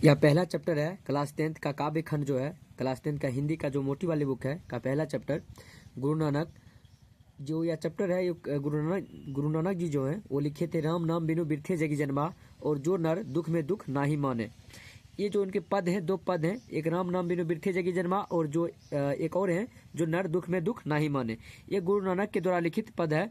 यह पहला चैप्टर है क्लास 10th का काव्य खंड जो है क्लास 10th का हिंदी का जो मोटी वाली बुक है का पहला चैप्टर गुरु नानक। जो यह चैप्टर है ये गुरु नानक जी जो हैं वो लिखे थे। राम नाम बिनु बिरथे जगी जन्मा और जो नर दुख में दुख ना ही माने। ये जो उनके पद हैं, दो पद हैं, एक राम नाम बिनु बिरथे जगी जन्मा और जो एक और है जो नर दुख में दुख ना ही माने। ये गुरु नानक के द्वारा लिखित पद है।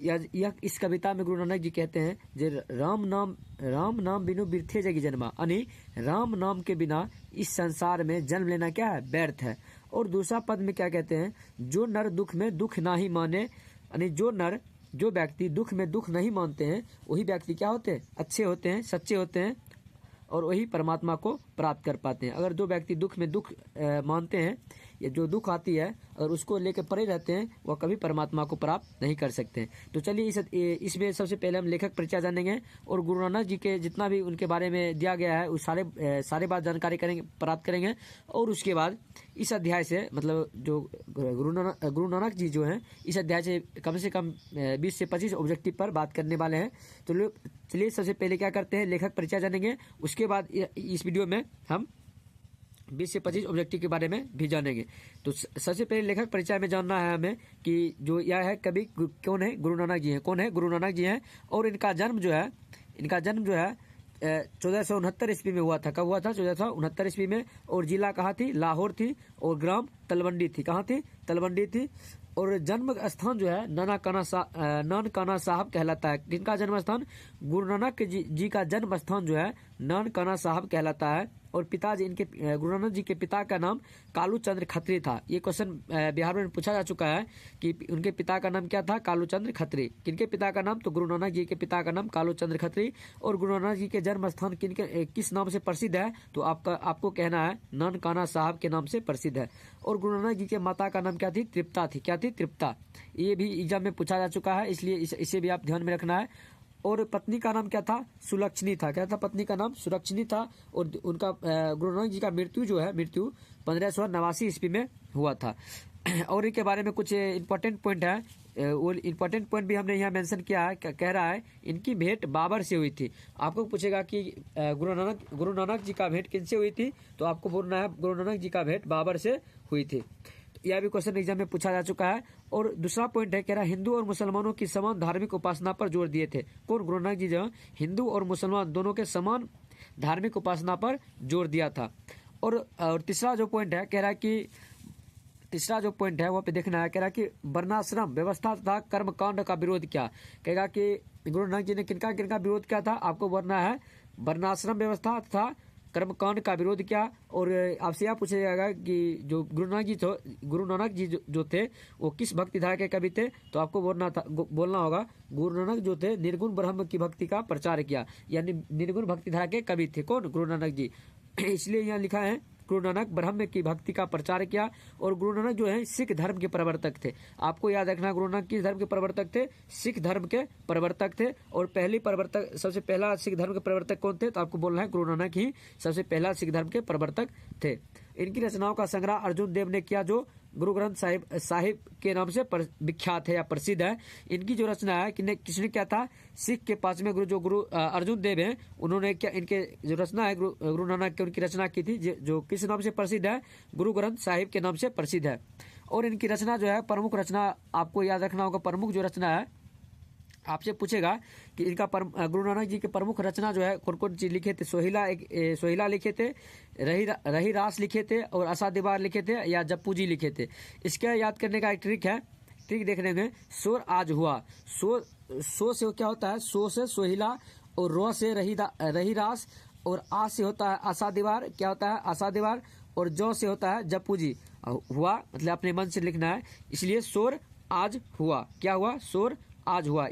यह इस कविता में गुरु नानक जी कहते हैं जे राम नाम बिनु बिरथे जगी जन्मा, यानी राम नाम के बिना इस संसार में जन्म लेना क्या है, व्यर्थ है। और दूसरा पद में क्या कहते हैं, जो नर दुख में दुख ना ही माने, यानी जो व्यक्ति दुख में दुख नहीं मानते हैं वही व्यक्ति क्या होते हैं, अच्छे होते हैं, सच्चे होते हैं और वही परमात्मा को प्राप्त कर पाते हैं। अगर जो व्यक्ति दुख में दुख मानते हैं या जो दुख आती है और उसको लेकर पड़े रहते हैं वह कभी परमात्मा को प्राप्त नहीं कर सकते हैं। तो चलिए इसमें सबसे पहले हम लेखक परिचय जानेंगे और गुरु नानक जी के जितना भी उनके बारे में दिया गया है उस सारे बात जानकारी प्राप्त करेंगे। और उसके बाद इस अध्याय से मतलब जो गुरु नानक जी जो हैं इस अध्याय से कम 20 से 25 ऑब्जेक्टिव पर बात करने वाले हैं। तो चलिए सबसे पहले क्या करते हैं, लेखक परिचय जानेंगे। उसके बाद इस वीडियो में हम 20 से 25 ऑब्जेक्टिव के बारे में भी जानेंगे। तो सबसे पहले लेखक परिचय में जानना है हमें कि जो यह है कवि कौन है, गुरु नानक जी हैं। कौन है, गुरु नानक जी हैं। और इनका जन्म जो है 1469 ईस्वी में हुआ था। कब हुआ था, 1469 ईस्वी में। और जिला कहाँ थी, लाहौर थी। और ग्राम तलवंडी थी। कहाँ थी, तलवंडी थी। और जन्म स्थान जो है नानकाना साहब कहलाता है। किनका जन्म स्थान, गुरु नानक जी का जन्म स्थान जो है नानकाना साहब कहलाता है। और पिताजी इनके गुरु नानक जी के पिता का नाम कालू चंद्र खत्री था। ये क्वेश्चन बिहार में पूछा जा चुका है कि उनके पिता का नाम क्या था, कालू चंद्र खत्री। किनके पिता का नाम, तो गुरु नानक जी के पिता का नाम कालू चंद्र खत्री। और गुरु नानक जी के जन्म स्थान किस नाम से प्रसिद्ध है, तो आपको कहना है नानकाना साहब के नाम से प्रसिद्ध है। और गुरु नानक जी के माता का नाम क्या थी, तृप्ता थी। क्या थी, तृप्ता। ये भी एग्जाम में पूछा जा चुका है, इसलिए इसे भी आप ध्यान में रखना है। और पत्नी का नाम क्या था, सुलक्षणी था। क्या था, पत्नी का नाम सुलक्षणी था। और उनका गुरु नानक जी का मृत्यु 1589 ईस्वी में हुआ था। और इनके बारे में कुछ इंपॉर्टेंट पॉइंट है, वो इंपॉर्टेंट पॉइंट भी हमने यहाँ मेंशन किया है। कह रहा है इनकी भेंट बाबर से हुई थी। आपको पूछेगा कि गुरु नानक जी का भेंट किनसे हुई थी, तो आपको बोलना है गुरु नानक जी का भेंट बाबर से हुई थी। यह भी क्वेश्चन एग्जाम में पूछा जा चुका है। और दूसरा पॉइंट है, कह रहा हिंदू और मुसलमानों की समान धार्मिक उपासना पर जोर दिए थे। कौन, गुरु नानक जी जो हिंदू और मुसलमान दोनों के समान धार्मिक उपासना पर जोर दिया था। और तीसरा जो पॉइंट है, कह रहा है कि तीसरा जो पॉइंट है वहाँ पे देखना है, कह रहा है कि वर्णाश्रम व्यवस्था तथा कर्मकांड का विरोध किया। कहेगा कि गुरु नानक जी ने किनका विरोध किया था, आपको बोलना है वर्णाश्रम व्यवस्था तथा कर्मकांड का विरोध किया। और आपसे यह पूछा जाएगा कि जो गुरु नानक जी जो थे वो किस भक्ति धारा के कवि थे, तो आपको बोलना होगा गुरु नानक जो थे निर्गुण ब्रह्म की भक्ति का प्रचार किया, यानी निर्गुण भक्ति धारा के कवि थे। कौन, गुरु नानक जी। इसलिए यहाँ लिखा है गुरु नानक ब्रह्म की भक्ति का प्रचार किया। और गुरु नानक जो है सिख धर्म के प्रवर्तक थे। आपको याद रखना गुरु नानक किस धर्म के प्रवर्तक थे, सिख धर्म के प्रवर्तक थे। और सबसे पहला सिख धर्म के प्रवर्तक कौन थे, तो आपको बोलना है गुरु नानक ही सबसे पहला सिख धर्म के प्रवर्तक थे। इनकी रचनाओं का संग्रह अर्जुन देव ने किया, जो गुरु ग्रंथ साहिब के नाम से विख्यात है या प्रसिद्ध है। इनकी जो रचना है किसने किया था, सिख के 5वें गुरु जो गुरु अर्जुन देव हैं उन्होंने क्या इनके जो रचना है गुरु नानक की उनकी रचना की थी, जो किस नाम से प्रसिद्ध है, गुरु ग्रंथ साहिब के नाम से प्रसिद्ध है। और इनकी रचना जो है प्रमुख रचना आपको याद रखना होगा, प्रमुख जो रचना है आपसे पूछेगा कि इनका गुरु नानक जी के प्रमुख रचना जो है कौन कौन चीज लिखे थे। सोहिला लिखे थे, रही रास लिखे थे और आशा दीवार लिखे थे या जप्पू जी लिखे थे। इसके याद करने का एक ट्रिक देखने में, शोर आज हुआ। सो से क्या होता है, सो से सोहिला और रो से रही रास और आ से होता है आशा दीवार। क्या होता है, आशा दीवार। और जो से होता है जप्पू जी। हुआ मतलब अपने मन से लिखना है, इसलिए शोर आज हुआ। क्या हुआ, शोर आज हुआ।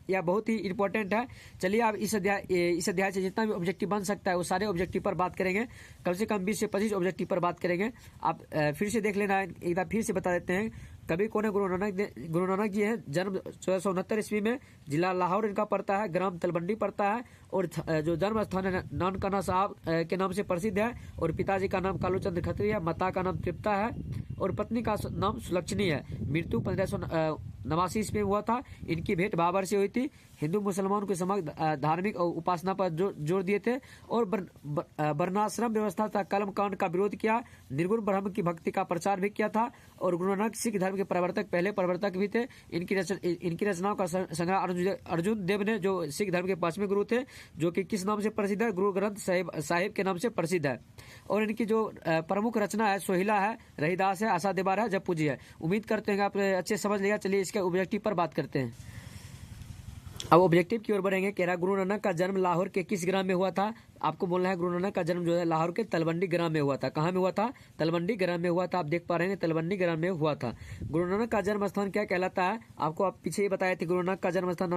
यह बहुत ही इंपॉर्टेंट है। चलिए अब इस अध्याय से जितना भी ऑब्जेक्टिव बन सकता है वो सारे ऑब्जेक्टिव पर बात करेंगे। कम से कम 20 से 25 ऑब्जेक्टिव पर बात करेंगे। आप फिर से देख लेना, एक बार फिर से बता देते हैं कवि कौन है, गुरु नानक जी हैं। जन्म 1469 ईस्वी में, जिला लाहौर इनका पड़ता है, ग्राम तलवंडी पड़ता है। और जो जन्म स्थान है नानकाना साहब के नाम से प्रसिद्ध है। और पिताजी का नाम कालू चंद्र खत्री है, माता का नाम तृप्ता है और पत्नी का नाम सुलक्षणी है। मृत्यु 1589 ईस्वी में हुआ था। इनकी भेंट बाबर से हुई थी। हिंदू मुसलमानों के समक्ष धार्मिक और उपासना पर जोर दिए थे और वर्णाश्रम व्यवस्था तथा कर्म कांड का विरोध किया। निर्गुण ब्रह्म की भक्ति का प्रचार भी किया था। और गुरु नानक सिख धर्म के प्रवर्तक, पहले प्रवर्तक भी थे। इनकी रचनाओं का संग्रह अर्जुन देव ने, जो सिख धर्म के 5वें गुरु थे, जो कि किस नाम से प्रसिद्ध है? गुरु ग्रंथ साहिब के नाम से प्रसिद्ध है। और इनकी जो प्रमुख रचना है, सोहिला है, रहीदास है, आशा दीवार है, जप पूजी है। उम्मीद करते हैं आप अच्छे समझ लिया। चलिए इसके ऑब्जेक्टिव पर बात करते हैं। अब ऑब्जेक्टिव की ओर बढ़ेंगे। कह रहा गुरु नानक का जन्म लाहौर के किस ग्राम में हुआ था? आपको बोलना है गुरु नानक का जन्म जो है लाहौर के तलवंडी ग्राम में हुआ था। कहाँ में हुआ था? तलवंडी ग्राम में हुआ था। आप देख पा रहे हैं तलवंडी ग्राम में हुआ था। गुरु नानक का जन्म स्थान क्या कहलाता है? आपको आप पीछे ही बताए थे, गुरु नानक का जन्म स्थान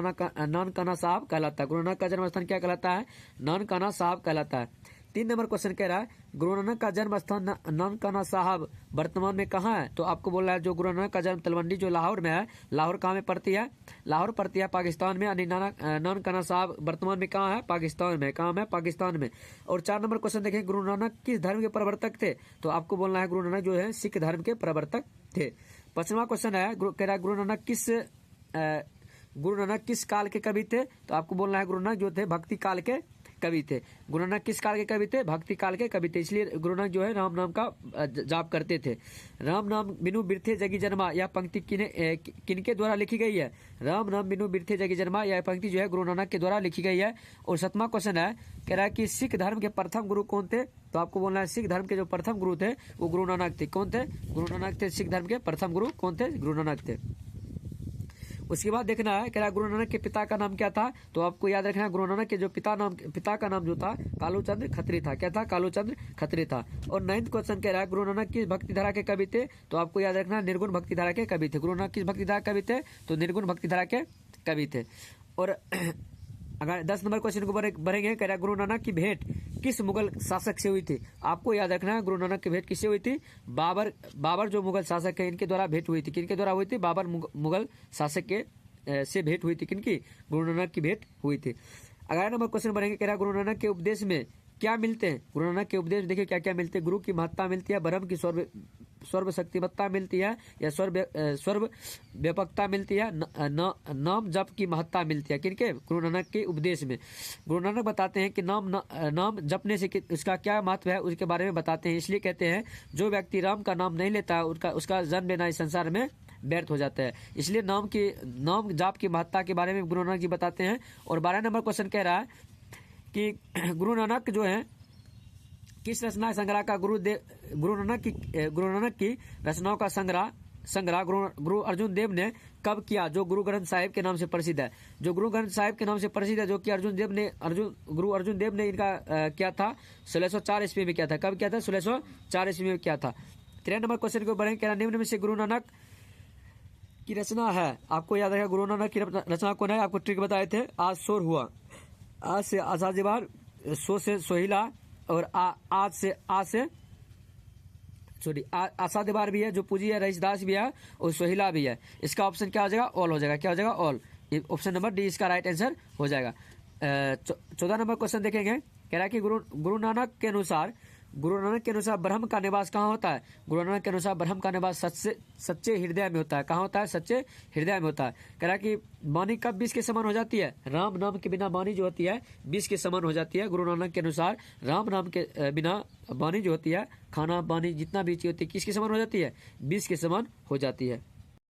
नानकाना साहब कहलाता है। गुरु नानक का जन्म स्थान क्या कहलाता है? नानकाना साहब कहलाता है। 3 नंबर क्वेश्चन कह रहा है गुरु नानक का जन्म स्थान नानकाना साहब वर्तमान में कहाँ है? तो आपको बोल रहा है जो गुरु नानक का जन्म तलवंडी जो लाहौर में है, लाहौर कहाँ में पड़ती है? लाहौर पड़ती है पाकिस्तान में। यानी नानकाना साहब वर्तमान में कहाँ है? पाकिस्तान में। कहाँ है? पाकिस्तान में। और 4 नंबर क्वेश्चन देखें, गुरु नानक किस धर्म के प्रवर्तक थे? तो आपको बोलना है गुरु नानक जो है सिख धर्म के प्रवर्तक थे। 5वां क्वेश्चन है, कह रहा है गुरु नानक किस काल के कवि थे? तो आपको बोलना है गुरु नानक जो थे भक्ति काल के कवि थे। गुरु नानक किस काल के कवि थे? भक्ति काल के कवि थे। इसलिए गुरु नानक जो है राम नाम का जाप करते थे। राम नाम बिनु बिरथे जगी जन्मा, यह पंक्ति किनके द्वारा लिखी गई है? राम नाम बिनु बिरथे जगी जन्मा, यह पंक्ति जो है गुरु नानक के द्वारा लिखी गई है। और 7वां क्वेश्चन है, कह रहा है कि सिख धर्म के प्रथम गुरु कौन थे? तो आपको बोलना है सिख धर्म के जो प्रथम गुरु थे वो गुरु नानक थे। कौन थे? गुरु नानक थे। सिख धर्म के प्रथम गुरु कौन थे? गुरु नानक थे। उसके बाद देखना है, कह रहा गुरु नानक के पिता का नाम क्या था? तो आपको याद रखना है गुरु नानक के जो पिता का नाम जो था कालूचंद्र खत्री था। क्या था? कालूचंद्र खत्री था। और 9वां क्वेश्चन कह रहा है गुरु नानक किस भक्ति धारा के कवि थे? तो आपको याद रखना निर्गुण भक्ति धारा के कवि थे। गुरु नानक किस भक्ति धारा के कवि थे? तो निर्गुण भक्ति धारा के कवि थे। और अगर 10 नंबर क्वेश्चन को बढ़ेंगे, कह रहा गुरु नानक की भेंट किस मुगल शासक से हुई थी? आपको याद रखना है गुरु नानक की भेंट किससे हुई थी? बाबर जो मुगल शासक है इनके द्वारा भेंट हुई थी। किनके द्वारा हुई थी? बाबर मुगल शासक के से भेंट हुई थी। किनकी? गुरु नानक की भेंट हुई थी। 11 नंबर क्वेश्चन बढ़ेंगे, कह रहा गुरु नानक के उपदेश में क्या मिलते हैं? गुरु नानक के उपदेश देखिए क्या क्या मिलते हैं। गुरु की महत्ता मिलती है, ब्रह्म की सर्व शक्तिमत्ता मिलती है या सर्व व्यापकता मिलती है, नाम जप की महत्ता मिलती है। किनके? गुरु नानक के उपदेश में। गुरु नानक बताते हैं कि नाम जपने से उसका क्या महत्व है उसके बारे में बताते हैं। इसलिए कहते हैं जो व्यक्ति राम का नाम नहीं लेता उसका जन्म लेना इस संसार में व्यर्थ हो जाता है। इसलिए नाम जाप की महत्ता के बारे में गुरु नानक जी बताते हैं। और 12 नंबर क्वेश्चन कह रहा है कि गुरु नानक जो है किस रचना संग्रह का गुरु नानक की रचनाओं का संग्रह गुरु अर्जुन देव ने कब किया? जो गुरु ग्रंथ साहिब के नाम से प्रसिद्ध है। जो गुरु ग्रंथ साहिब के नाम से प्रसिद्ध है, जो कि गुरु अर्जुन देव ने इनका किया था 1604 ईस्वी में किया था। कब किया था? 1604 ईस्वी में किया था। 13 नंबर क्वेश्चन को बढ़ेंगे, क्या निम्न में से गुरु नानक की रचना है? आपको याद रखेगा गुरु नानक की रचना कौन है? आपको ट्रिक बताए थे। आज शोर हुआ, आज से आशा दीवार, सो से सोहिला और आशा दीवार भी है जो पूजी है, रईसदास भी है और सोहिला भी है। इसका ऑप्शन क्या हो जाएगा? ऑल हो जाएगा। क्या हो जाएगा? ऑल। ऑप्शन नंबर डी इसका राइट आंसर हो जाएगा। 14 नंबर क्वेश्चन देखेंगे, कह रहा है कि गुरु नानक के अनुसार ब्रह्म का निवास कहाँ होता है? गुरु नानक के अनुसार ब्रह्म का निवास सच्चे हृदय में होता है। कहाँ होता है? सच्चे हृदय में होता है। कह रहा है कि वाणी कब 20 के समान हो जाती है? राम नाम के बिना वाणी जो होती है 20 के समान हो जाती है। गुरु नानक के अनुसार राम नाम के बिना वाणी जो होती है, खाना पानी जितना भी चीज होती है, किसके समान हो जाती है? 20 के समान हो जाती है।